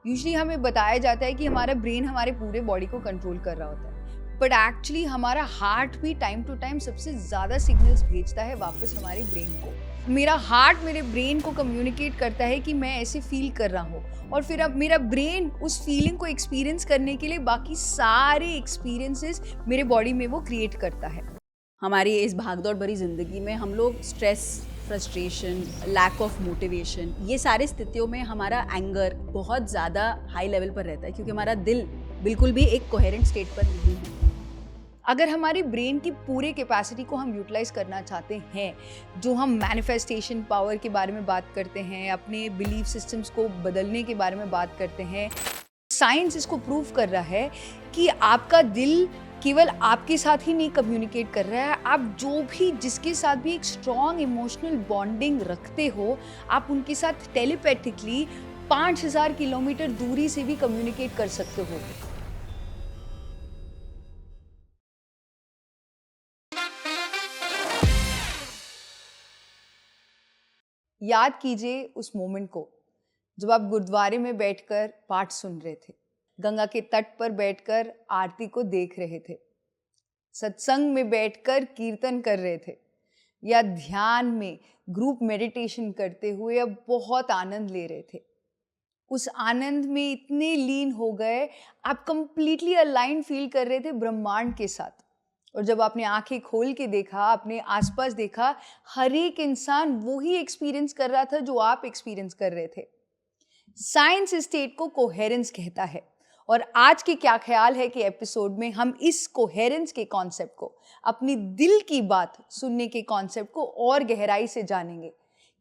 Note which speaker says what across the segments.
Speaker 1: Usually हमें बताया जाता है कि हमारा ब्रेन हमारे पूरे बॉडी को कंट्रोल कर रहा होता है, बट एक्चुअली हमारा हार्ट भी टाइम टू टाइम सबसे ज़्यादा सिग्नल्स भेजता है वापस हमारे ब्रेन को। मेरा हार्ट मेरे ब्रेन को कम्युनिकेट करता है कि मैं ऐसे फील कर रहा हूँ, और फिर अब मेरा ब्रेन उस फीलिंग को एक्सपीरियंस करने के लिए बाकी सारे एक्सपीरियंसेस मेरे बॉडी में वो क्रिएट करता है।
Speaker 2: हमारी इस भागदौड़ भरी ज़िंदगी में हम लोग stress, frustration, lack of motivation, ये सारी स्थितियों में हमारा एंगर बहुत ज़्यादा हाई लेवल पर रहता है, क्योंकि हमारा दिल बिल्कुल भी एक कोहेरेंट स्टेट पर नहीं है।
Speaker 1: अगर हमारे ब्रेन की पूरे कैपेसिटी को हम यूटिलाइज करना चाहते हैं, जो हम मैनिफेस्टेशन पावर के बारे में बात करते हैं, अपने बिलीफ सिस्टम्स को बदलने के बारे में बात करते हैं, साइंस इसको प्रूव कर रहा है कि आपका दिल केवल आपके साथ ही नहीं कम्युनिकेट कर रहा है, आप जो भी जिसके साथ भी एक स्ट्रॉन्ग इमोशनल बॉन्डिंग रखते हो, आप उनके साथ टेलीपैथिकली 5000 किलोमीटर दूरी से भी कम्युनिकेट कर सकते हो। याद कीजिए उस मोमेंट को जब आप गुरुद्वारे में बैठकर पाठ सुन रहे थे, गंगा के तट पर बैठकर आरती को देख रहे थे, सत्संग में बैठकर कीर्तन कर रहे थे, या ध्यान में ग्रुप मेडिटेशन करते हुए अब बहुत आनंद ले रहे थे। उस आनंद में इतने लीन हो गए, आप कंप्लीटली अलाइन फील कर रहे थे ब्रह्मांड के साथ। और जब आपने आंखें खोल के देखा, अपने आसपास देखा, हर एक इंसान वही एक्सपीरियंस कर रहा था जो आप एक्सपीरियंस कर रहे थे। साइंस स्टेट को कोहेरेंस कहता है, और आज के क्या ख्याल है कि एपिसोड में हम इस कोहेरेंस के कॉन्सेप्ट को, अपनी दिल की बात सुनने के कॉन्सेप्ट को और गहराई से जानेंगे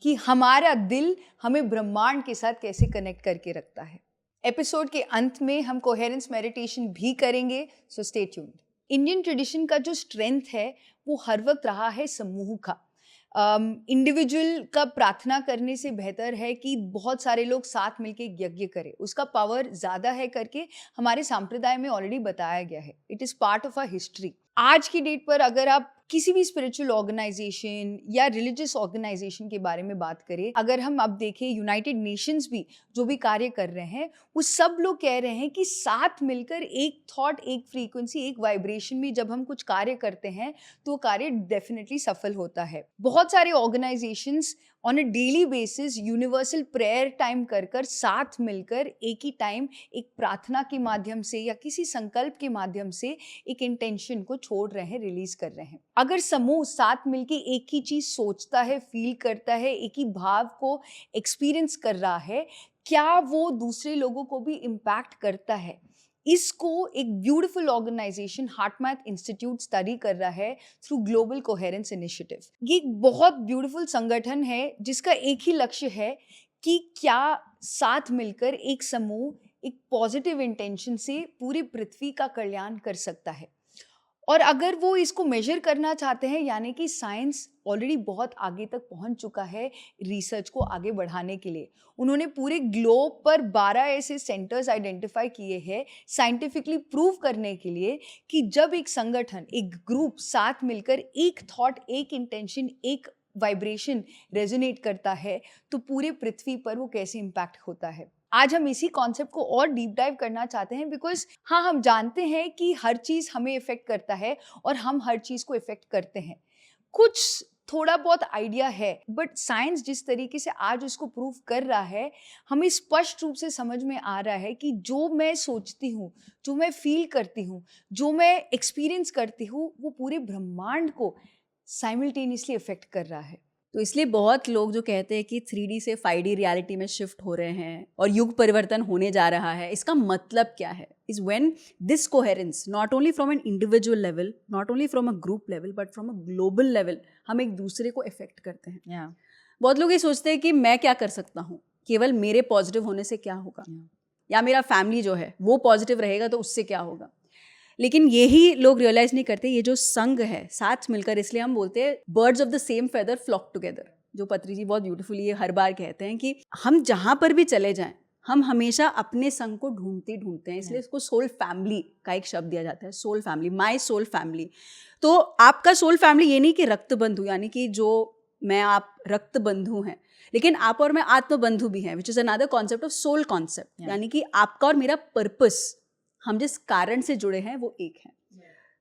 Speaker 1: कि हमारा दिल हमें ब्रह्मांड के साथ कैसे कनेक्ट करके रखता है। एपिसोड के अंत में हम कोहेरेंस मेडिटेशन भी करेंगे, so stay tuned. Indian tradition का जो स्ट्रेंथ है वो हर वक्त रहा है समूह का। इंडिविजुअल का प्रार्थना करने से बेहतर है कि बहुत सारे लोग साथ मिलके यज्ञ करें, उसका पावर ज़्यादा है करके हमारे संप्रदाय में ऑलरेडी बताया गया है। It is part of our history. आज की डेट पर अगर आप किसी भी स्पिरिचुअल ऑर्गेनाइजेशन या रिलीजियस ऑर्गेनाइजेशन के बारे में बात करें, अगर हम अब देखें यूनाइटेड नेशंस भी जो भी कार्य कर रहे हैं, वो सब लोग कह रहे हैं कि साथ मिलकर एक थॉट, एक फ्रीक्वेंसी, एक वाइब्रेशन में जब हम कुछ कार्य करते हैं तो कार्य डेफिनेटली सफल होता है। बहुत सारे organisations on a daily basis universal prayer time कर कर साथ मिलकर एक ही टाइम एक प्रार्थना के माध्यम से या किसी संकल्प के माध्यम से एक इंटेंशन को छोड़ रहे हैं, रिलीज कर रहे हैं। अगर समूह साथ मिलके एक ही चीज सोचता है, फील करता है, एक ही भाव को एक्सपीरियंस कर रहा है, क्या वो दूसरे लोगों को भी इम्पैक्ट करता है? इसको एक ब्यूटीफुल ऑर्गेनाइजेशन हार्टमैथ इंस्टीट्यूट स्टडी कर रहा है थ्रू ग्लोबल कोहेरेंस इनिशिएटिव। ये एक बहुत ब्यूटीफुल संगठन है जिसका एक ही लक्ष्य है कि क्या साथ मिलकर एक समूह एक पॉजिटिव इंटेंशन से पूरी पृथ्वी का कल्याण कर सकता है। और अगर वो इसको मेजर करना चाहते हैं, यानी कि साइंस ऑलरेडी बहुत आगे तक पहुंच चुका है रिसर्च को आगे बढ़ाने के लिए। उन्होंने पूरे ग्लोब पर 12 ऐसे सेंटर्स आइडेंटिफाई किए हैं साइंटिफिकली प्रूव करने के लिए कि जब एक संगठन, एक ग्रुप साथ मिलकर एक थॉट, एक इंटेंशन, एक वाइब्रेशन रेजोनेट करता है तो पूरे पृथ्वी पर वो कैसे इम्पैक्ट होता है। आज हम इसी कॉन्सेप्ट को और डीप डाइव करना चाहते हैं, बिकॉज हाँ, हम जानते हैं कि हर चीज़ हमें इफेक्ट करता है और हम हर चीज़ को इफेक्ट करते हैं। कुछ थोड़ा बहुत आइडिया है, बट साइंस जिस तरीके से आज उसको प्रूव कर रहा है, हमें स्पष्ट रूप से समझ में आ रहा है कि जो मैं सोचती हूँ, जो मैं फील करती हूँ, जो मैं एक्सपीरियंस करती हूँ, वो पूरे ब्रह्मांड को साइमल्टेनियसली इफेक्ट कर रहा है।
Speaker 2: तो इसलिए बहुत लोग जो कहते हैं कि 3D से 5D रियलिटी में शिफ्ट हो रहे हैं और युग परिवर्तन होने जा रहा है, इसका मतलब क्या है? Is when this coherence not only from an individual level, not only from a group level, but from a global level हम एक दूसरे को इफेक्ट करते हैं। बहुत लोग ये सोचते हैं कि मैं क्या कर सकता हूँ, केवल मेरे पॉजिटिव होने से क्या होगा, या मेरा फैमिली जो है वो पॉजिटिव रहेगा तो उससे क्या होगा। लेकिन यही लोग रियलाइज नहीं करते, ये जो संघ है साथ मिलकर, इसलिए हम बोलते हैं birds of the same feather flock together, जो पत्री जी बहुत ब्यूटीफुली ये हर बार कहते हैं कि हम जहाँ पर भी चले जाएं, हम हमेशा अपने संघ को ढूंढते हैं। इसलिए इसको सोल फैमिली का एक शब्द दिया जाता है, soul family, my soul family. तो आपका सोल फैमिली ये नहीं कि रक्त बंधु, यानी कि जो मैं आप रक्त बंधु हैं, लेकिन आप और मैं आत्मबंधु भी हैं, which is another concept of soul concept, यानी कि आपका और मेरा पर्पस, हम जिस कारण से जुड़े हैं वो एक है।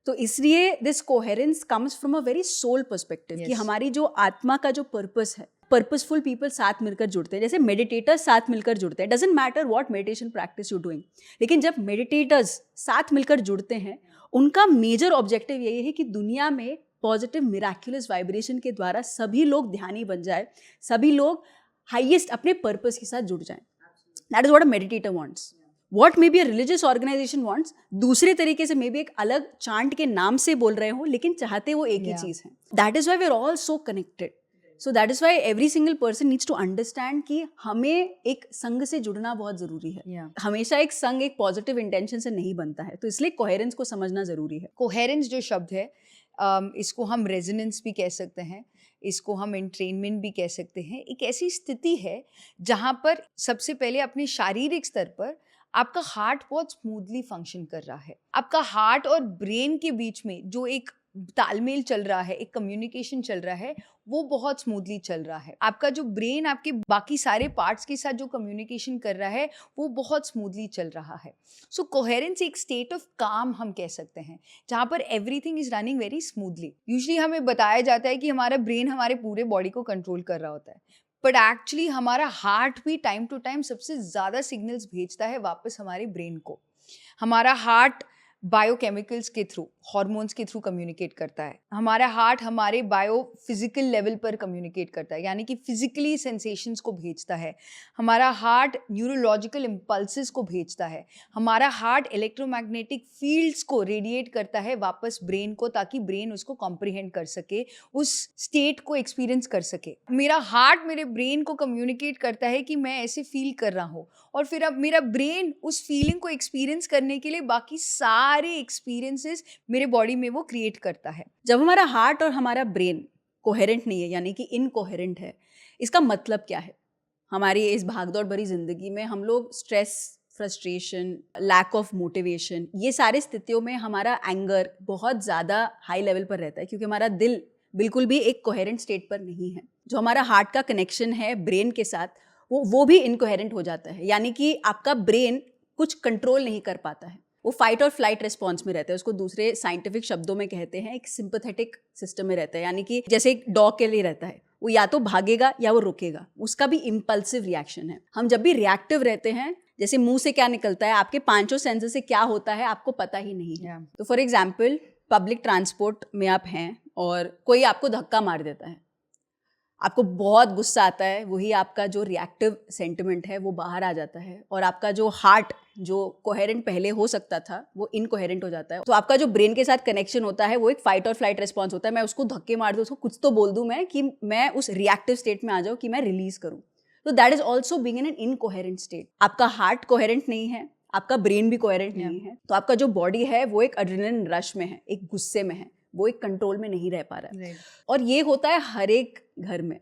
Speaker 2: तो इसलिए this coherence comes from a very soul perspective, कि हमारी जो आत्मा का जो पर्पस है, पर्पसफुल पीपल साथ मिलकर जुड़ते हैं, जैसे मेडिटेटर्स साथ मिलकर जुड़ते हैं, doesn't matter what meditation practice you doing, लेकिन जब मेडिटेटर्स साथ मिलकर जुड़ते हैं, उनका मेजर ऑब्जेक्टिव यही है कि दुनिया में पॉजिटिव मिराक्युलस वाइब्रेशन के द्वारा सभी लोग ध्यानी बन जाए, सभी लोग हाईएस्ट अपने पर्पस के साथ जुड़ जाएं। That is what a meditator wants. What maybe a religious organization wants, दूसरे तरीके से मे बी एक अलग चांट के नाम से बोल रहे हो, लेकिन चाहते वो एक ही चीज़ है। That is why we are all so connected. So that is why every single person needs to understand कि हमें एक संघ से जुड़ना बहुत ज़रूरी है। हमेशा एक संघ एक पॉजिटिव इंटेंशन से नहीं बनता है, तो इसलिए कोहेरेंस को समझना ज़रूरी है।
Speaker 1: कोहेरेंस जो शब्द है, इसको हम रेजोनेंस भी कह सकते हैं, इसको हम एंट्रेनमेंट भी कह सकते हैं। एक ऐसी स्थिति है जहाँ पर सबसे पहले अपने शारीरिक स्तर पर आपका हार्ट बहुत स्मूथली फंक्शन कर रहा है। आपका हार्ट और ब्रेन के बीच में जो एक तालमेल चल रहा है, एक कम्युनिकेशन चल रहा है, वो बहुत स्मूथली चल रहा है। आपका जो ब्रेन आपके बाकी सारे पार्ट्स के साथ जो कम्युनिकेशन कर रहा है, वो बहुत स्मूथली चल रहा है। सो कोहेरेंस एक स्टेट ऑफ काम हम कह सकते हैं, जहाँ पर everything is running very smoothly. Usually हमें बताया जाता है कि हमारा ब्रेन हमारे पूरे बॉडी को कंट्रोल कर रहा होता है, बट एक्चुअली हमारा हार्ट भी टाइम टू टाइम सबसे ज़्यादा सिग्नल्स भेजता है वापस हमारे ब्रेन को। हमारा हार्ट बायोकेमिकल्स के थ्रू, हॉर्मोन्स के थ्रू कम्युनिकेट करता है। हमारा हार्ट हमारे बायो फिजिकल लेवल पर कम्युनिकेट करता है, यानी कि फिजिकली सेंसेशंस को भेजता है। हमारा हार्ट न्यूरोलॉजिकल इम्पल्सेस को भेजता है। हमारा हार्ट इलेक्ट्रोमैग्नेटिक फील्ड्स को रेडिएट करता है वापस ब्रेन को, ताकि ब्रेन उसको कॉम्प्रिहेंड कर सके, उस स्टेट को एक्सपीरियंस कर सके। मेरा हार्ट मेरे ब्रेन को कम्युनिकेट करता है कि मैं ऐसे फील कर रहा हूँ, और फिर अब मेरा ब्रेन उस फीलिंग को एक्सपीरियंस करने के लिए बाकी सारे एक्सपीरियंसेस मेरे बॉडी में वो क्रिएट करता है।
Speaker 2: जब हमारा हार्ट और हमारा ब्रेन कोहेरेंट नहीं है, यानी कि इनकोहेरेंट है, इसका मतलब क्या है? हमारी इस भागदौड़ भरी जिंदगी में हम लोग stress, frustration, lack of motivation, ये सारी स्थितियों में हमारा एंगर बहुत ज़्यादा हाई लेवल पर रहता है, क्योंकि हमारा दिल बिल्कुल भी एक कोहेरेंट स्टेट पर नहीं है। जो हमारा हार्ट का कनेक्शन है ब्रेन के साथ, वो भी इनकोहेरेंट हो जाता है, यानी कि आपका ब्रेन कुछ कंट्रोल नहीं कर पाता है, वो फाइट और फ्लाइट रिस्पॉन्स में रहता है। उसको दूसरे साइंटिफिक शब्दों में कहते हैं एक सिंपैथेटिक सिस्टम में रहता है, यानी कि जैसे एक डॉग के लिए रहता है, वो या तो भागेगा या वो रुकेगा, उसका भी इम्पल्सिव रिएक्शन है। हम जब भी रिएक्टिव रहते हैं, जैसे मुंह से क्या निकलता है, आपके पांचों सेंसेस से क्या होता है आपको पता ही नहीं है। तो फॉर एग्जाम्पल, पब्लिक ट्रांसपोर्ट में आप हैं और कोई आपको धक्का मार देता है, आपको बहुत गुस्सा आता है, वही आपका जो रिएक्टिव सेंटिमेंट है वो बाहर आ जाता है, और आपका जो हार्ट जो कोहेरेंट पहले हो सकता था वो इनकोहेरेंट हो जाता है। तो आपका जो ब्रेन के साथ कनेक्शन होता है वो एक फाइट और फ्लाइट रिस्पॉन्स होता है। मैं उसको धक्के मार दूँ, उसको कुछ तो बोल दूँ मैं, कि मैं उस रिएक्टिव स्टेट में आ जाऊँ, कि मैं रिलीज करूँ। तो that is also being in an incoherent state. आपका हार्ट कोहेरेंट नहीं है, आपका ब्रेन भी कोहेरेंट नहीं है, तो आपका जो बॉडी है वो एक एड्रेनलिन रश में है, एक गुस्से में है, वो एक कंट्रोल में नहीं रह पा रहा है। और ये होता है हर एक घर में।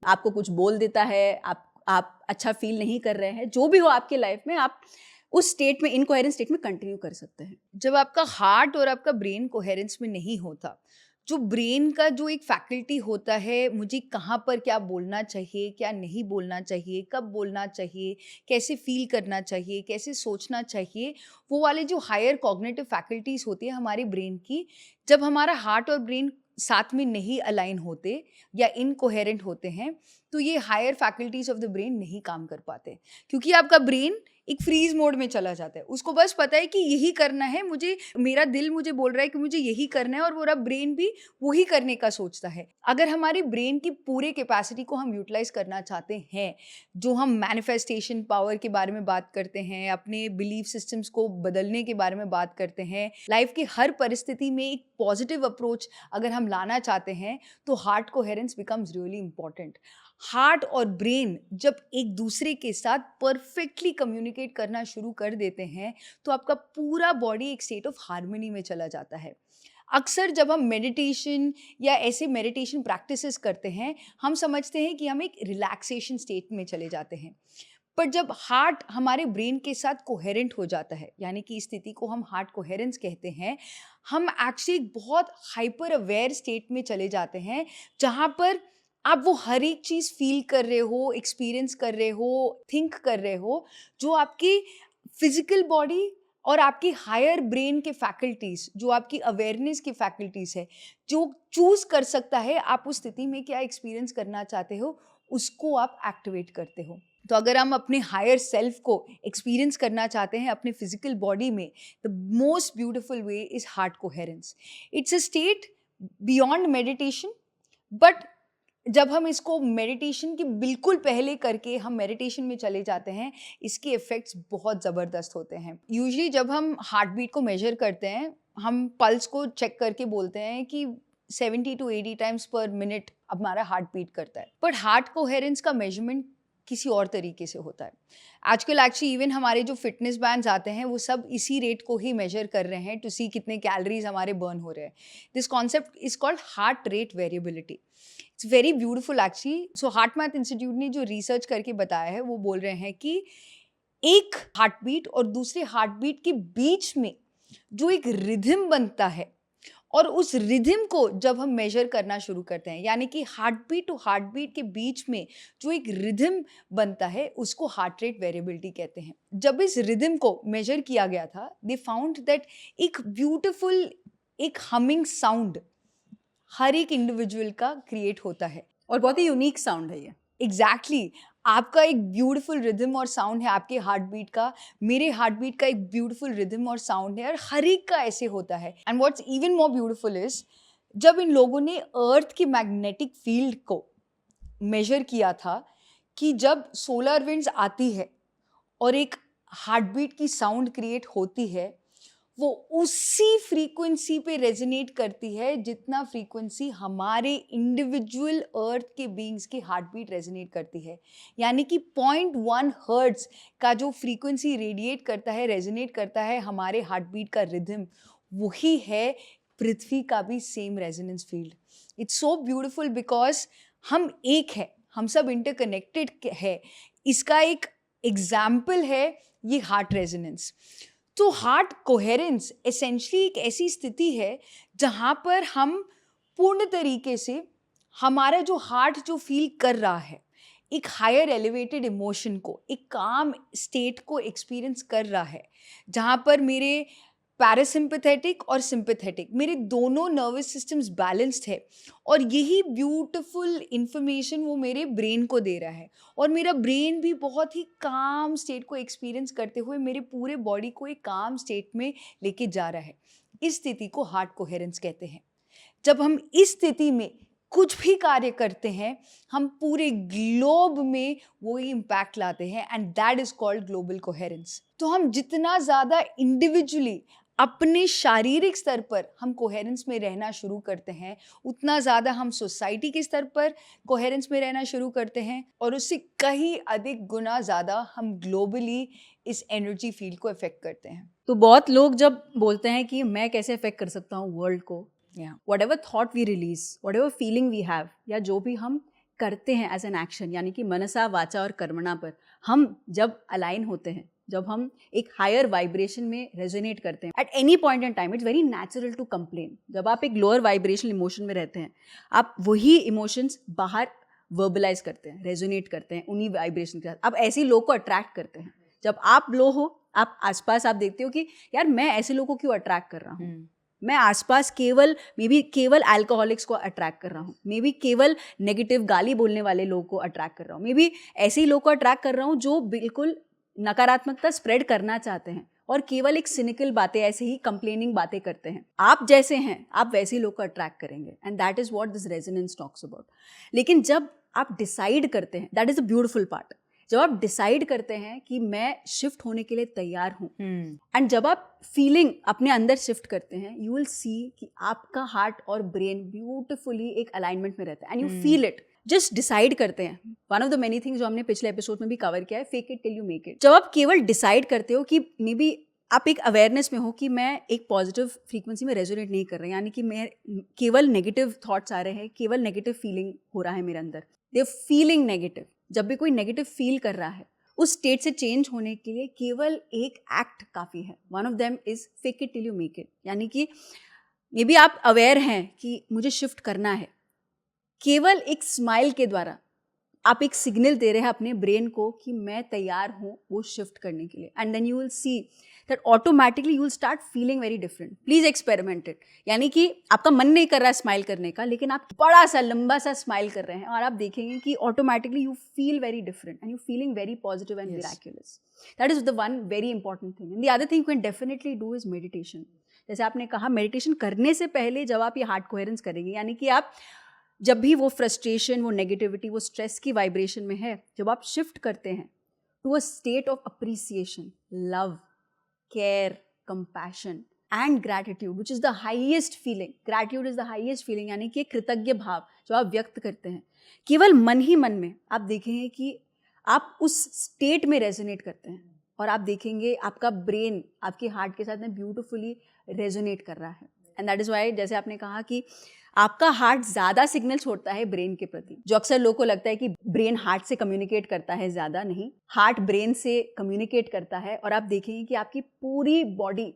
Speaker 2: आपको कुछ बोल देता है, आप अच्छा फील नहीं कर रहे हैं, जो भी हो आपकी लाइफ में, आप उस स्टेट में, इनकोहेरेंट स्टेट में कंटिन्यू कर सकते हैं।
Speaker 1: जब आपका हार्ट और आपका ब्रेन कोहेरेंस में नहीं होता, जो ब्रेन का जो एक फैकल्टी होता है, मुझे कहाँ पर क्या बोलना चाहिए, क्या नहीं बोलना चाहिए, कब बोलना चाहिए, कैसे फील करना चाहिए, कैसे सोचना चाहिए, वो वाले जो हायर कॉग्निटिव फैकल्टीज होती है हमारे ब्रेन की, जब हमारा हार्ट और ब्रेन साथ में नहीं अलाइन होते या इनकोहेरेंट होते हैं, तो ये higher faculties of the brain नहीं काम कर पाते, क्योंकि आपका ब्रेन एक फ्रीज मोड में चला जाता है। उसको बस पता है कि यही करना है, मुझे, मेरा दिल मुझे बोल रहा है कि मुझे यही करना है, और मेरा ब्रेन भी वही करने का सोचता है। अगर हमारे ब्रेन की पूरे कैपेसिटी को हम यूटिलाइज करना चाहते हैं, जो हम मैनिफेस्टेशन पावर के बारे में बात करते हैं, अपने बिलीफ सिस्टम्स को बदलने के बारे में बात करते हैं, लाइफ की हर परिस्थिति में एक पॉजिटिव अप्रोच अगर हम लाना चाहते हैं, तो heart coherence becomes really important. Heart और ब्रेन जब एक दूसरे के साथ परफेक्टली कम्युनिकेट करना शुरू कर देते हैं, तो आपका पूरा बॉडी एक स्टेट ऑफ हार्मनी में चला जाता है। अक्सर जब हम मेडिटेशन या ऐसे मेडिटेशन प्रैक्टिसेस करते हैं, हम समझते हैं कि हम एक रिलैक्सेशन स्टेट में चले जाते हैं, पर जब हार्ट हमारे ब्रेन के साथ कोहेरेंट हो जाता है, यानी कि इस स्थिति को हम हार्ट कोहेरेंस कहते हैं, हम एक्चुअली बहुत हाइपर अवेयर स्टेट में चले जाते हैं, जहाँ पर आप वो हर एक चीज़ फील कर रहे हो, एक्सपीरियंस कर रहे हो, थिंक कर रहे हो, जो आपकी फिजिकल बॉडी और आपकी हायर ब्रेन के फैकल्टीज, जो आपकी अवेयरनेस की फैकल्टीज है, जो चूज कर सकता है आप उस स्थिति में क्या एक्सपीरियंस करना चाहते हो, उसको आप एक्टिवेट करते हो। तो अगर हम अपने हायर सेल्फ को एक्सपीरियंस करना चाहते हैं अपने फिजिकल बॉडी में, the most beautiful way is heart coherence. It's a state beyond meditation, but जब हम इसको मेडिटेशन के बिल्कुल पहले करके हम मेडिटेशन में चले जाते हैं, इसके इफ़ेक्ट्स बहुत ज़बरदस्त होते हैं। यूजुअली जब हम हार्ट बीट को मेजर करते हैं, हम पल्स को चेक करके बोलते हैं कि 70 टू 80 टाइम्स पर मिनट हमारा हार्ट बीट करता है, बट हार्ट कोहेरेंस का मेजरमेंट किसी और तरीके से होता है। आजकल एक्चुअली इवन हमारे जो फिटनेस बैंड्स आते हैं वो सब इसी रेट को ही मेजर कर रहे हैं टू सी कितने कैलोरीज हमारे बर्न हो रहे हैं। This concept is called heart rate variability. It's very beautiful actually. So heart math institute ने जो रिसर्च करके बताया है वो बोल रहे हैं कि एक हार्ट बीट और दूसरे हार्ट बीट के बीच में जो एक रिदम बनता है, और उस रिदम को जब हम मेजर करना शुरू करते हैं, यानी कि heart beat to heart beat के बीच में जो एक रिदम बनता है, उसको हार्ट रेट वेरिएबिलिटी कहते हैं। जब इस रिदम को मेजर किया गया था, दे फाउंड दैट एक ब्यूटिफुल एक हमिंग साउंड हर एक इंडिविजुअल का क्रिएट होता है,
Speaker 2: और बहुत ही यूनिक साउंड है ये।
Speaker 1: एग्जैक्टली आपका एक ब्यूटीफुल रिदम और साउंड है आपके हार्ट बीट का, मेरे हार्ट बीट का एक ब्यूटीफुल रिदम और साउंड है, और हर एक का ऐसे होता है। And what's even more beautiful is, जब इन लोगों ने अर्थ की मैग्नेटिक फील्ड को मेजर किया था कि जब सोलर विंड्स आती है और एक हार्ट बीट की साउंड क्रिएट होती है, वो उसी फ्रीक्वेंसी पे रेजोनेट करती है जितना फ्रीक्वेंसी हमारे इंडिविजुअल अर्थ के बीइंग्स की हार्ट बीट रेजोनेट करती है। यानी कि 0.1 हर्ट्ज का जो फ्रीक्वेंसी रेडिएट करता है, रेजोनेट करता है हमारे हार्ट बीट का रिदम, वही है पृथ्वी का भी same resonance field. It's so beautiful because हम एक है, हम सब इंटरकनेक्टेड है। इसका एक एग्जाम्पल है ये हार्ट रेजोनेंस। तो हार्ट कोहेरेंस एसेंशली एक ऐसी स्थिति है जहाँ पर हम पूर्ण तरीके से हमारा जो हार्ट जो फील कर रहा है, एक हायर एलिवेटेड इमोशन को, एक काम स्टेट को एक्सपीरियंस कर रहा है, जहाँ पर मेरे पैरासिम्पैथेटिक और सिंपैथेटिक मेरे दोनों नर्वस सिस्टम्स बैलेंस्ड है, और यही ब्यूटीफुल इंफॉर्मेशन वो मेरे ब्रेन को दे रहा है, और मेरा ब्रेन भी बहुत ही काम स्टेट को एक्सपीरियंस करते हुए मेरे पूरे बॉडी को एक काम स्टेट में लेके जा रहा है। इस स्थिति को हार्ट कोहेरेंस कहते हैं। जब हम इस स्थिति में कुछ भी कार्य करते हैं, हम पूरे ग्लोब में वही इम्पैक्ट लाते हैं, and that is called global coherence. तो हम जितना ज़्यादा इंडिविजुअली अपने शारीरिक स्तर पर हम कोहेरेंस में रहना शुरू करते हैं, उतना ज़्यादा हम सोसाइटी के स्तर पर कोहेरेंस में रहना शुरू करते हैं, और उससे कहीं अधिक गुना ज़्यादा हम ग्लोबली इस एनर्जी फील्ड को इफेक्ट करते हैं।
Speaker 2: तो बहुत लोग जब बोलते हैं कि मैं कैसे इफेक्ट कर सकता हूँ वर्ल्ड को, whatever thought we release, whatever feeling we have, या जो भी हम करते हैं एज एन एक्शन, यानी कि मनसा वाचा और कर्मणा पर हम जब अलाइन होते हैं, जब हम एक हायर वाइब्रेशन में रेजोनेट करते हैं, at any point in time it's very natural to complain. जब आप एक लोअर वाइब्रेशनल इमोशन में रहते हैं, आप वही इमोशंस बाहर वर्बलाइज करते हैं, रेजोनेट करते हैं उन्हीं वाइब्रेशन के साथ। आप ऐसे लोग को अट्रैक्ट करते हैं। जब आप लो हो, आप आसपास आप देखते हो कि यार मैं ऐसे लोगों को क्यों अट्रैक्ट कर रहा हूँ, मैं आसपास केवल अल्कोहलिक्स को अट्रैक्ट कर रहा हूँ, मे बी केवल नेगेटिव गाली बोलने वाले लोगों को अट्रैक्ट कर रहा हूँ, मे बी ऐसे ही लोगों को अट्रैक्ट कर रहा हूँ जो बिल्कुल नकारात्मकता स्प्रेड करना चाहते हैं और केवल एक सिनिकल बातें, ऐसे ही कंप्लेनिंग बातें करते हैं। आप जैसे हैं, आप वैसे ही लोग को अट्रैक्ट करेंगे, and that is what this resonance talks about. लेकिन जब आप डिसाइड करते हैं, that is the beautiful part, जब आप डिसाइड करते हैं कि मैं शिफ्ट होने के लिए तैयार हूँ, एंड जब आप फीलिंग अपने अंदर शिफ्ट करते हैं, यू विल सी कि आपका हार्ट और ब्रेन ब्यूटिफुली एक अलाइनमेंट में रहता है, and you feel it. Just decide करते हैं। One of the many things जो हमने पिछले एपिसोड में भी कवर किया है, fake it till you make it. जब आप केवल डिसाइड करते हो कि मे बी आप एक अवेयरनेस में हो कि मैं एक पॉजिटिव फ्रीक्वेंसी में रेजोनेट नहीं कर रहा, यानी कि मैं केवल नेगेटिव थॉट्स आ रहे हैं, केवल नेगेटिव फीलिंग हो रहा है मेरे अंदर, दे आर फीलिंग नेगेटिव। जब भी कोई नेगेटिव फील कर रहा है, उस स्टेट से चेंज होने के लिए केवल एक एक्ट काफ़ी है। One of them is fake it till you make it. यानी कि मे बी आप अवेयर हैं कि मुझे शिफ्ट करना है, केवल एक स्माइल के द्वारा आप एक सिग्नल दे रहे हैं अपने ब्रेन को कि मैं तैयार हूँ वो शिफ्ट करने के लिए, and then you will see that automatically you will start feeling very different. Please experiment it. यानी कि आपका मन नहीं कर रहा है स्माइल करने का, लेकिन आप बड़ा सा लंबा सा स्माइल कर रहे हैं और आप देखेंगे कि automatically you feel very different and you feeling very positive and miraculous. That is the one very important thing. And the other thing you can definitely do is meditation. जैसे आपने कहा, मेडिटेशन करने से पहले जब आप ये हार्ट कोहेरेंस करेंगे, यानी कि आप जब भी वो फ्रस्ट्रेशन, वो नेगेटिविटी, वो स्ट्रेस की वाइब्रेशन में है, जब आप शिफ्ट करते हैं to a state of appreciation, love, care, compassion and gratitude, which is the highest feeling. Gratitude is the highest feeling, यानी कि एक कृतज्ञ भाव जो आप व्यक्त करते हैं केवल मन ही मन में. आप देखेंगे कि आप उस स्टेट में रेजोनेट करते हैं और आप देखेंगे आपका ब्रेन आपके हार्ट के साथ में ब्यूटिफुली रेजोनेट कर रहा है. एंड दैट इज़ वाई, जैसे आपने कहा कि आपका हार्ट ज़्यादा सिग्नल छोड़ता है ब्रेन के प्रति. जो अक्सर लोगों को लगता है कि ब्रेन हार्ट से कम्युनिकेट करता है, ज़्यादा नहीं, हार्ट ब्रेन से कम्युनिकेट करता है. और आप देखेंगे कि आपकी पूरी बॉडी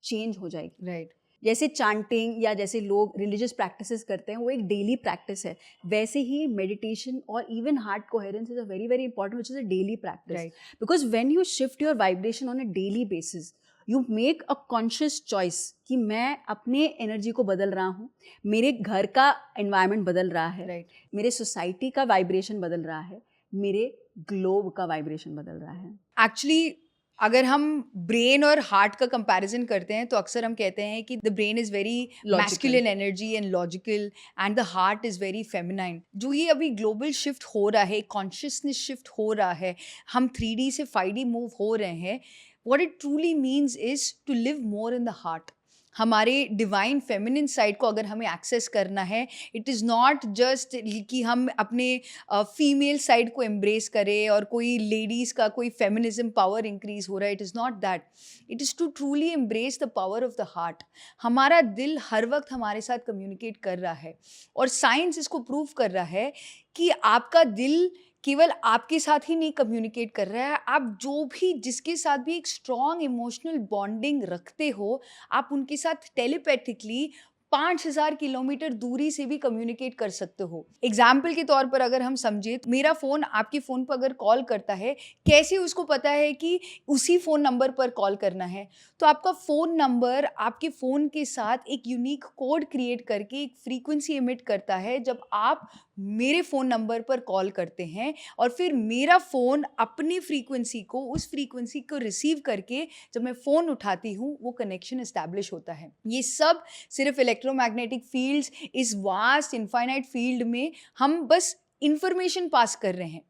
Speaker 2: चेंज हो जाएगी.
Speaker 1: राइट.
Speaker 2: जैसे चांटिंग या जैसे लोग रिलीजियस प्रैक्टिसेस करते हैं, वो एक डेली प्रैक्टिस है, वैसे ही मेडिटेशन और even heart coherence is a very very important, which is a daily practice. Because when you shift your vibration on a daily basis, you make a conscious choice कि मैं अपने energy को बदल रहा हूँ, मेरे घर का एनवायरनमेंट बदल रहा है, मेरे सोसाइटी का वाइब्रेशन बदल रहा है, मेरे ग्लोब का वाइब्रेशन बदल रहा है.
Speaker 1: एक्चुअली अगर हम ब्रेन और हार्ट का कंपैरिजन करते हैं तो अक्सर हम कहते हैं कि the brain is very masculine energy and logical and the heart is very feminine. जो ये अभी ग्लोबल शिफ्ट हो रहा है, कॉन्शियसनेस शिफ्ट हो रहा है, हम 3D से 5D मूव हो रहे हैं, what it truly means is to live more in the heart. हमारे डिवाइन फेमिनिन साइड को अगर हमें एक्सेस करना है, इट इज़ नॉट जस्ट कि हम अपने फीमेल साइड को एम्ब्रेस करें और कोई लेडीज़ का कोई फेमिनिज्म पावर इंक्रीज हो रहा है. It is not that. It is to truly embrace the power of the heart. हमारा दिल हर वक्त हमारे साथ कम्युनिकेट कर रहा है और साइंस इसको प्रूव कर रहा है कि आपका दिल केवल आपके साथ ही नहीं कम्युनिकेट कर रहा है, आप जो भी जिसके साथ भी एक स्ट्रॉन्ग इमोशनल बॉन्डिंग रखते हो, आप उनके साथ टेलीपैथिकली 5000 किलोमीटर दूरी से भी कम्युनिकेट कर सकते हो. एग्जाम्पल के तौर पर अगर हम समझे, मेरा फ़ोन आपके फ़ोन पर अगर कॉल करता है, कैसे उसको पता है कि उसी फ़ोन नंबर पर कॉल करना है? तो आपका फ़ोन नंबर आपके फ़ोन के साथ एक यूनिक कोड क्रिएट करके एक फ्रीक्वेंसी एमिट करता है जब आप मेरे फ़ोन नंबर पर कॉल करते हैं, और फिर मेरा फ़ोन अपनी फ्रीक्वेंसी को, उस फ्रीक्वेंसी को रिसीव करके जब मैं फ़ोन उठाती हूँ, वो कनेक्शन इस्टेब्लिश होता है. ये सब सिर्फ इलेक्ट्रोमैग्नेटिक फील्ड्स, इस वास्ट इनफाइनाइट फील्ड में हम बस इंफॉर्मेशन पास कर रहे हैं.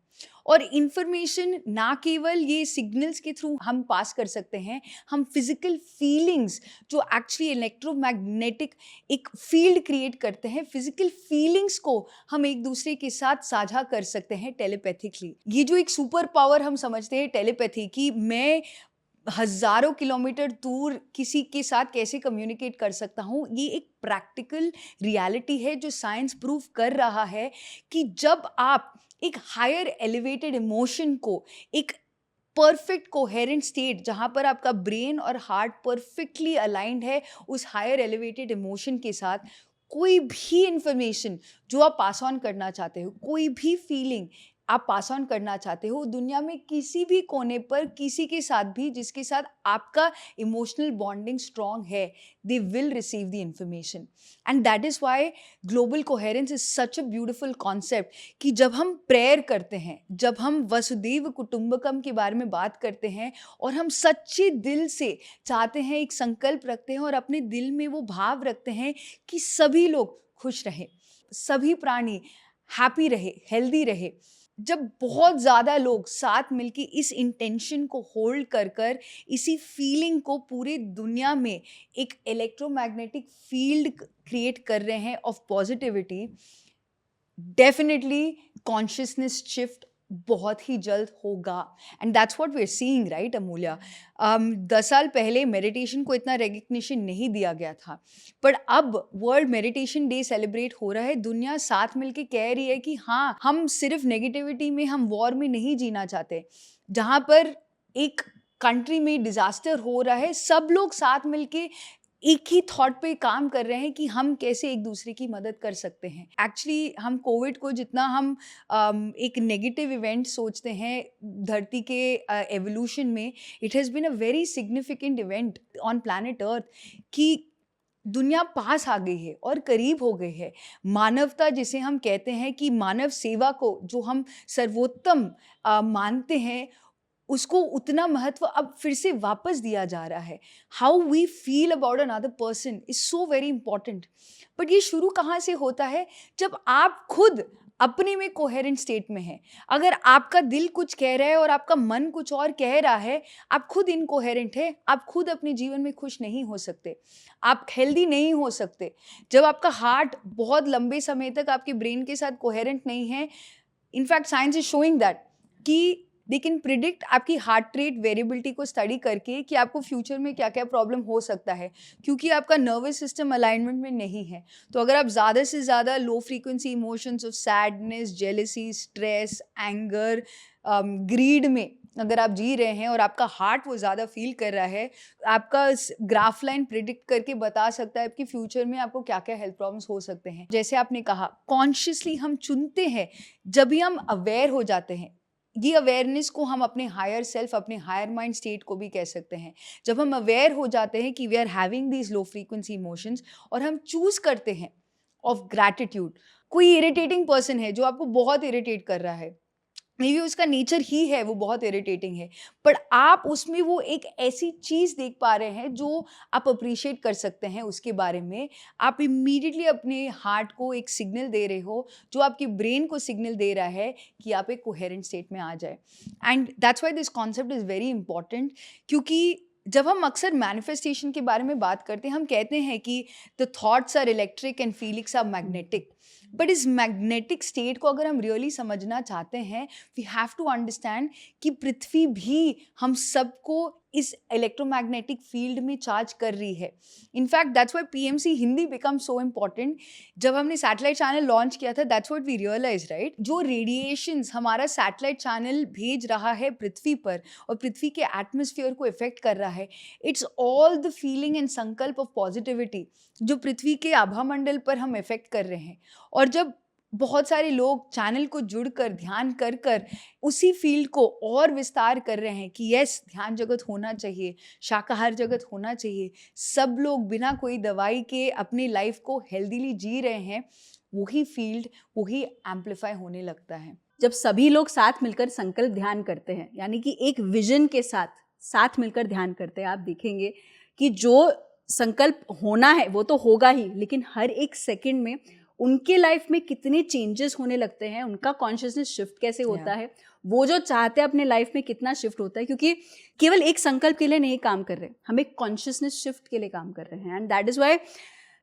Speaker 1: और इन्फॉर्मेशन ना केवल ये सिग्नल्स के थ्रू हम पास कर सकते हैं, हम फिजिकल फीलिंग्स जो एक्चुअली इलेक्ट्रोमैग्नेटिक एक फील्ड क्रिएट करते हैं, फिजिकल फीलिंग्स को हम एक दूसरे के साथ साझा कर सकते हैं टेलीपैथिकली. ये जो एक सुपर पावर हम समझते हैं टेलीपैथी की, मैं हज़ारों किलोमीटर दूर किसी के साथ कैसे कम्युनिकेट कर सकता हूँ, ये एक प्रैक्टिकल रियलिटी है जो साइंस प्रूव कर रहा है कि जब आप एक हायर एलिवेटेड इमोशन को, एक परफेक्ट कोहेरेंट स्टेट जहाँ पर आपका ब्रेन और हार्ट परफेक्टली अलाइंड है उस हायर एलिवेटेड इमोशन के साथ, कोई भी इंफॉर्मेशन जो आप पास ऑन करना चाहते हो, कोई भी फीलिंग आप पास ऑन करना चाहते हो, दुनिया में किसी भी कोने पर किसी के साथ भी जिसके साथ आपका इमोशनल बॉन्डिंग स्ट्रॉन्ग है, they will receive the information. And that is why global coherence is such a beautiful concept कि जब हम प्रेयर करते हैं, जब हम वसुदेव कुटुंबकम के बारे में बात करते हैं और हम सच्चे दिल से चाहते हैं, एक संकल्प रखते हैं और अपने दिल में वो भाव रखते हैं कि सभी लोग खुश रहें, सभी प्राणी हैप्पी रहे, हेल्दी रहे, जब बहुत ज़्यादा लोग साथ मिलके इस इंटेंशन को होल्ड कर कर इसी फीलिंग को पूरे दुनिया में एक इलेक्ट्रोमैग्नेटिक फील्ड क्रिएट कर रहे हैं of positivity, definitely consciousness shift बहुत ही जल्द होगा. And that's what we are seeing, right Amulya? 10 साल पहले मेडिटेशन को इतना रिकग्निशन नहीं दिया गया था, पर अब वर्ल्ड मेडिटेशन डे सेलिब्रेट हो रहा है. दुनिया साथ मिलके कह रही है कि हाँ, हम सिर्फ नेगेटिविटी में, हम वॉर में नहीं जीना चाहते. जहाँ पर एक कंट्री में डिजास्टर हो रहा है, सब लोग साथ मिलके एक ही थॉट पे काम कर रहे हैं कि हम कैसे एक दूसरे की मदद कर सकते हैं। एक्चुअली हम कोविड को जितना हम एक नेगेटिव इवेंट सोचते हैं धरती के एवोल्यूशन में, it has been a very significant event on planet earth कि दुनिया पास आ गई है और करीब हो गई है। मानवता जिसे हम कहते हैं कि मानव सेवा को जो हम सर्वोत्तम मानते हैं, उसको उतना महत्व अब फिर से वापस दिया जा रहा है। How we feel about another person is so very important. But ये शुरू कहाँ से होता है? जब आप खुद अपने में कोहेरेंट स्टेट में हैं। अगर आपका दिल कुछ कह रहा है और आपका मन कुछ और कह रहा है, आप खुद इनकोहेरेंट है, आप खुद अपने जीवन में खुश नहीं हो सकते, आप हेल्दी नहीं हो सकते। जब आपका हार्ट बहुत लंबे समय तक आपके ब्रेन के साथ कोहेरेंट नहीं है, in fact science is showing that कि दे कैन प्रिडिक्ट आपकी हार्ट रेट वेरिएबिलिटी को स्टडी करके कि आपको फ्यूचर में क्या क्या प्रॉब्लम हो सकता है, क्योंकि आपका नर्वस सिस्टम अलाइनमेंट में नहीं है। तो अगर आप ज़्यादा से ज़्यादा low frequency emotions of sadness, jealousy, stress, anger, greed में अगर आप जी रहे हैं और आपका हार्ट वो ज़्यादा फील कर रहा है, आपका ग्राफ लाइन प्रिडिक्ट करके बता सकता है कि फ्यूचर में आपको क्या क्या हेल्थ प्रॉब्लम्स हो सकते हैं। जैसे आपने कहा, कॉन्शियसली हम चुनते हैं जब भी हम अवेयर हो जाते हैं। ये अवेयरनेस को हम अपने हायर सेल्फ, अपने हायर माइंड स्टेट को भी कह सकते हैं। जब हम अवेयर हो जाते हैं कि we are having these low frequency emotions और हम चूज करते हैं ऑफ ग्रैटिट्यूड। कोई इरिटेटिंग पर्सन है जो आपको बहुत इरिटेट कर रहा है, मे बी उसका नेचर ही है वो बहुत इरिटेटिंग है, बट आप उसमें वो एक ऐसी चीज़ देख पा रहे हैं जो आप अप्रिशिएट कर सकते हैं उसके बारे में। आप इमीडिएटली अपने हार्ट को एक सिग्नल दे रहे हो जो आपके ब्रेन को सिग्नल दे रहा है कि आप एक कोहेरेंट स्टेट में आ जाए। And that's why this concept is very important, क्योंकि जब हम अक्सर मैनिफेस्टेशन के बारे में बात करते हैं, हम कहते हैं कि the thoughts are electric and feelings are magnetic. But इस मैग्नेटिक स्टेट को अगर हम रियली समझना चाहते हैं, वी हैव टू अंडरस्टैंड कि पृथ्वी भी हम सबको इस इलेक्ट्रोमैग्नेटिक फील्ड में चार्ज कर रही है। In fact that's why PMC Hindi become so important. जब हमने सैटेलाइट चैनल लॉन्च किया था, that's what we realise, right? जो रेडिएशंस हमारा सैटेलाइट चैनल भेज रहा है पृथ्वी पर और पृथ्वी के एटमॉस्फेयर को इफेक्ट कर रहा है, it's all the feeling and संकल्प ऑफ पॉजिटिविटी जो पृथ्वी के आभामंडल पर हम इफेक्ट कर रहे हैं। और जब बहुत सारे लोग चैनल को जुड़कर ध्यान कर कर उसी फील्ड को और विस्तार कर रहे हैं कि यस, ध्यान जगत होना चाहिए, शाकाहार जगत होना चाहिए, सब लोग बिना कोई दवाई के अपनी लाइफ को हेल्दीली जी रहे हैं, वही फील्ड वही एम्पलीफाई होने लगता है।
Speaker 2: जब सभी लोग साथ मिलकर संकल्प ध्यान करते हैं, यानी कि एक विजन के साथ मिलकर ध्यान करते हैं, आप देखेंगे कि जो संकल्प होना है वो तो होगा ही, लेकिन हर एक सेकंड में उनके लाइफ में कितने चेंजेस होने लगते हैं, उनका कॉन्शियसनेस शिफ्ट कैसे होता है, वो जो चाहते हैं अपने लाइफ में कितना शिफ्ट होता है। क्योंकि केवल एक संकल्प के लिए नहीं काम कर रहे, हम एक कॉन्शियसनेस शिफ्ट के लिए काम कर रहे हैं। And that is why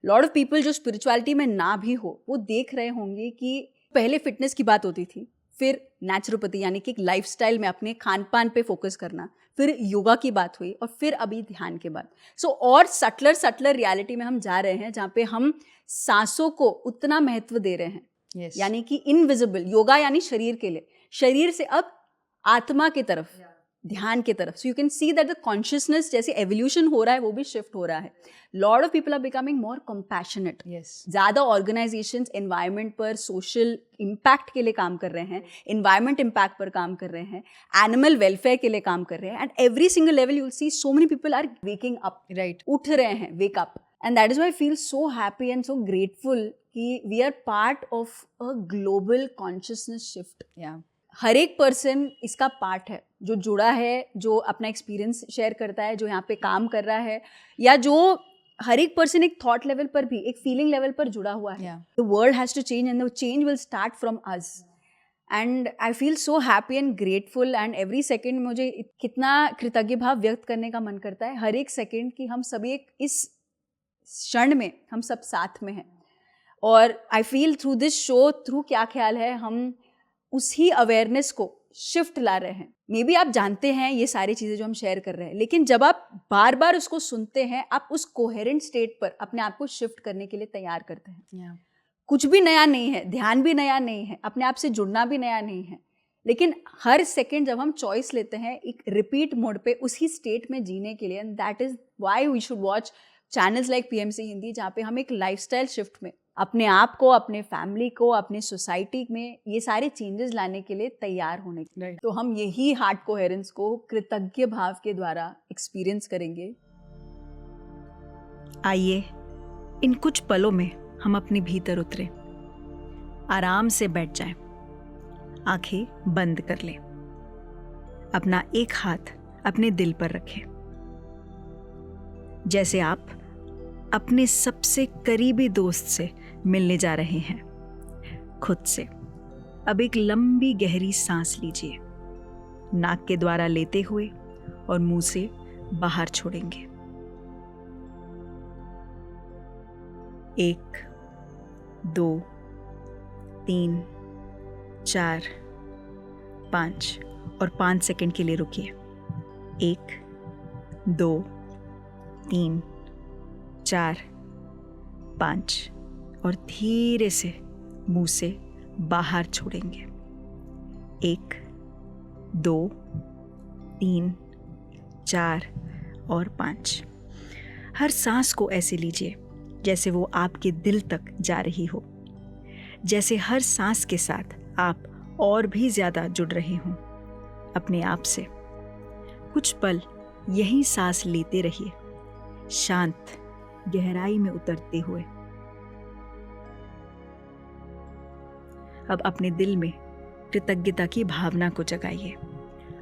Speaker 2: lot of people जो स्पिरिचुअलिटी में ना भी हो, वो देख रहे होंगे कि पहले फिटनेस की बात होती थी, फिर नेचुरोपैथी यानी कि एक लाइफस्टाइल में अपने खान पान पे फोकस करना, फिर योगा की बात हुई और फिर अभी ध्यान के बाद। सो और सटलर रियलिटी में हम जा रहे हैं जहाँ पे हम सांसों को उतना महत्व दे रहे हैं।
Speaker 1: Yes.
Speaker 2: यानी कि इनविजिबल योगा यानी शरीर के लिए, शरीर से अब आत्मा की तरफ, ध्यान की तरफ। So you can see that the consciousness जैसे एवोल्यूशन हो रहा है वो भी शिफ्ट हो रहा है। Lot of people are becoming more compassionate. ज़्यादा ऑर्गेनाइजेशंस एनवायरनमेंट पर सोशल इम्पैक्ट के लिए काम कर रहे हैं, एनवायरनमेंट इम्पैक्ट पर काम कर रहे हैं, एनिमल वेलफेयर के लिए काम कर रहे हैं। And every single level you will see so many people are waking up, right, उठ रहे हैं, wake up. And that is why I feel so happy and so grateful कि we are part of a global consciousness shift. हर एक person इसका part है, जो जुड़ा है, जो अपना एक्सपीरियंस शेयर करता है, जो यहाँ पे काम कर रहा है, या जो हर एक पर्सन एक थॉट लेवल पर भी, एक फीलिंग लेवल पर जुड़ा हुआ है। The world has to change and the change will start from us. And I feel so happy and grateful. And every second मुझे कितना कृतज्ञ भाव व्यक्त करने का मन करता है, हर एक सेकेंड कि हम सभी एक इस क्षण में हम सब साथ में हैं। और I feel through this show, through क्या ख्याल है, हम उसी अवेयरनेस को शिफ्ट ला रहे हैं। मे बी आप जानते हैं ये सारी चीज़ें जो हम शेयर कर रहे हैं, लेकिन जब आप बार बार उसको सुनते हैं, आप उस कोहेरेंट स्टेट पर अपने आप को शिफ्ट करने के लिए तैयार करते हैं। कुछ भी नया नहीं है, ध्यान भी नया नहीं है, अपने आप से जुड़ना भी नया नहीं है, लेकिन हर सेकेंड जब हम चॉइस लेते हैं एक रिपीट मोड पे उसी स्टेट में जीने के लिए, and that is why we should watch channels like PMC Hindi, जहाँ पे हम एक लाइफस्टाइल शिफ्ट में अपने आप को, अपने फैमिली को, अपने सोसाइटी में ये सारे चेंजेस लाने के लिए तैयार होने के लिए, तो हम यही हार्ट कोहेरेंस को कृतज्ञ भाव के द्वारा एक्सपीरियंस करेंगे।
Speaker 3: आइए इन कुछ पलों में हम अपने भीतर उतरे, आराम से बैठ जाएं, आंखें बंद कर लें, अपना एक हाथ अपने दिल पर रखें, जैसे आप अपने सबसे करीबी दोस्त से मिलने जा रहे हैं, खुद से। अब एक लंबी गहरी सांस लीजिए, नाक के द्वारा लेते हुए और मुंह से बाहर छोड़ेंगे। 1, 2, 3, 4, 5 और 5 सेकंड के लिए रुकिए। 1, 2, 3, 4, 5 और धीरे से मुंह से बाहर छोड़ेंगे। 1, 2, 3, 4 और 5। हर सांस को ऐसे लीजिए जैसे वो आपके दिल तक जा रही हो, जैसे हर सांस के साथ आप और भी ज्यादा जुड़ रहे हों अपने आप से। कुछ पल यही सांस लेते रहिए, शांत, गहराई में उतरते हुए। अब अपने दिल में कृतज्ञता की भावना को जगाइए।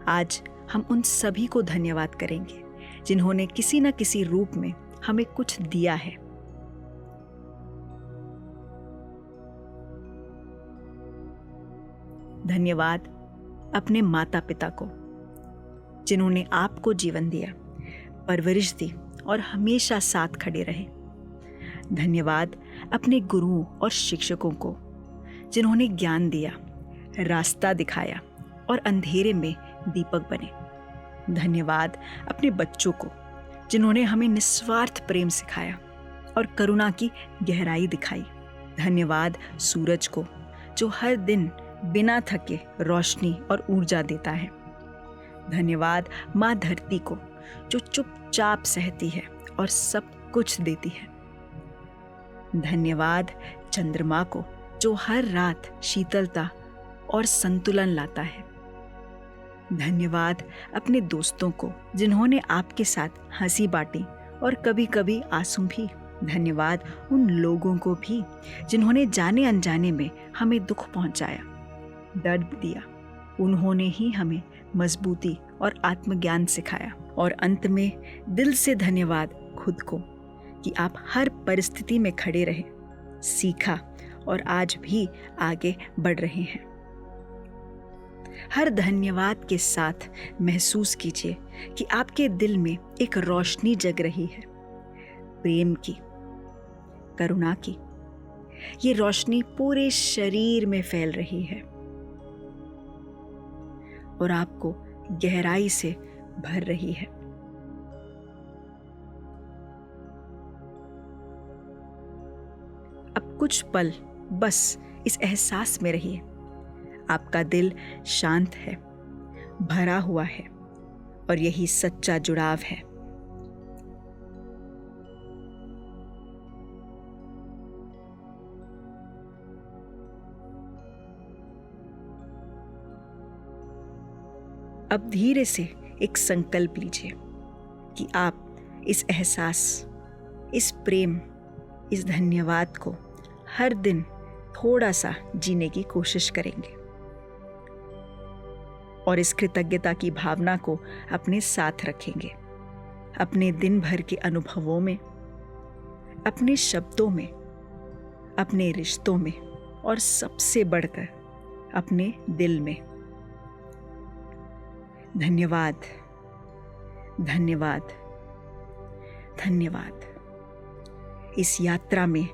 Speaker 3: आज हम उन सभी को धन्यवाद करेंगे जिन्होंने किसी न किसी रूप में हमें कुछ दिया है। धन्यवाद अपने माता पिता को जिन्होंने आपको जीवन दिया, परवरिश दी और हमेशा साथ खड़े रहे। धन्यवाद अपने गुरुओं और शिक्षकों को जिन्होंने ज्ञान दिया, रास्ता दिखाया और अंधेरे में दीपक बने। धन्यवाद अपने बच्चों को जिन्होंने हमें निस्वार्थ प्रेम सिखाया और करुणा की गहराई दिखाई। धन्यवाद सूरज को जो हर दिन बिना थके रोशनी और ऊर्जा देता है। धन्यवाद माँ धरती को जो चुपचाप सहती है और सब कुछ देती है। धन्यवाद चंद्रमा को जो हर रात शीतलता और संतुलन लाता है। धन्यवाद अपने दोस्तों को जिन्होंने आपके साथ हंसी बांटी और कभी कभी आंसू भी। धन्यवाद उन लोगों को भी जिन्होंने जाने अनजाने में हमें दुख पहुंचाया, दर्द दिया। उन्होंने ही हमें मजबूती और आत्मज्ञान सिखाया। और अंत में दिल से धन्यवाद खुद को कि आप हर परिस्थिति में खड़े रहे, सीखा और आज भी आगे बढ़ रहे हैं। हर धन्यवाद के साथ महसूस कीजिए कि आपके दिल में एक रोशनी जग रही है, प्रेम की, करुणा की। ये रोशनी पूरे शरीर में फैल रही है और आपको गहराई से भर रही है। अब कुछ पल बस इस एहसास में रहिए, आपका दिल शांत है, भरा हुआ है और यही सच्चा जुड़ाव है। अब धीरे से एक संकल्प लीजिए कि आप इस एहसास, इस प्रेम, इस धन्यवाद को हर दिन थोड़ा सा जीने की कोशिश करेंगे और इस कृतज्ञता की भावना को अपने साथ रखेंगे, अपने दिन भर के अनुभवों में, अपने शब्दों में, अपने रिश्तों में और सबसे बढ़कर अपने दिल में। धन्यवाद, धन्यवाद, धन्यवाद इस यात्रा में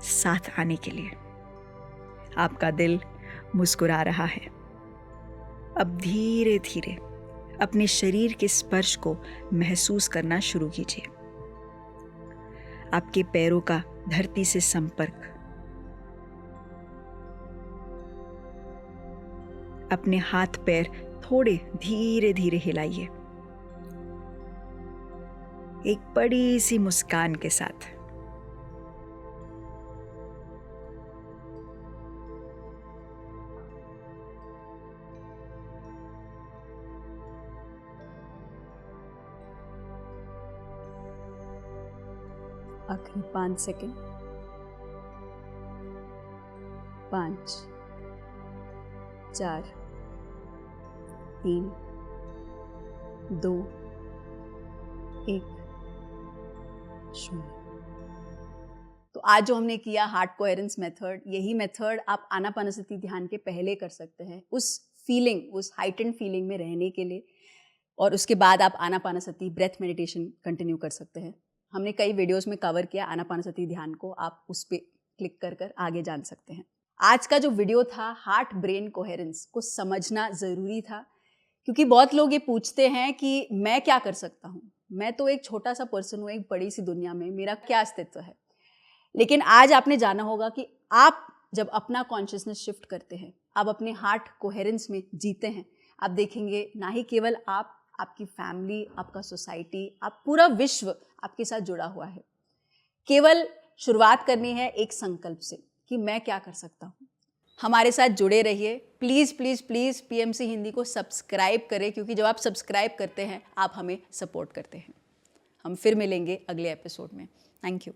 Speaker 3: साथ आने के लिए। आपका दिल मुस्कुरा रहा है। अब धीरे धीरे अपने शरीर के स्पर्श को महसूस करना शुरू कीजिए। आपके पैरों का धरती से संपर्क, अपने हाथ पैर थोड़े धीरे धीरे हिलाइए। एक बड़ी सी मुस्कान के साथ।
Speaker 2: आखिरी 5 सेकंड। 5, 4, 3, 2, 1, 0। तो आज जो हमने किया हार्ट कोहेरेंस मेथड, यही मेथड आप आनापानसती ध्यान के पहले कर सकते हैं, उस फीलिंग, उस हाइटेंड फीलिंग में रहने के लिए, और उसके बाद आप आनापानसती ब्रेथ मेडिटेशन कंटिन्यू कर सकते हैं। हमने कई वीडियोस में कवर किया आनापानसती ध्यान को, आप उस पर क्लिक कर कर आगे जान सकते हैं। आज का जो वीडियो था हार्ट ब्रेन कोहेरेंस को समझना ज़रूरी था, क्योंकि बहुत लोग ये पूछते हैं कि मैं क्या कर सकता हूँ, मैं तो एक छोटा सा पर्सन हूँ एक बड़ी सी दुनिया में, मेरा क्या अस्तित्व है। लेकिन आज आपने जाना होगा कि आप जब अपना कॉन्शियसनेस शिफ्ट करते हैं, आप अपने हार्ट कोहेरेंस में जीते हैं, आप देखेंगे ना ही केवल आप, आपकी फैमिली, आपका सोसाइटी, आप पूरा विश्व आपके साथ जुड़ा हुआ है। केवल शुरुआत करनी है एक संकल्प से कि मैं क्या कर सकता हूँ। हमारे साथ जुड़े रहिए, please please please PMC Hindi को सब्सक्राइब करें, क्योंकि जब आप सब्सक्राइब करते हैं आप हमें सपोर्ट करते हैं। हम फिर मिलेंगे अगले एपिसोड में। Thank you.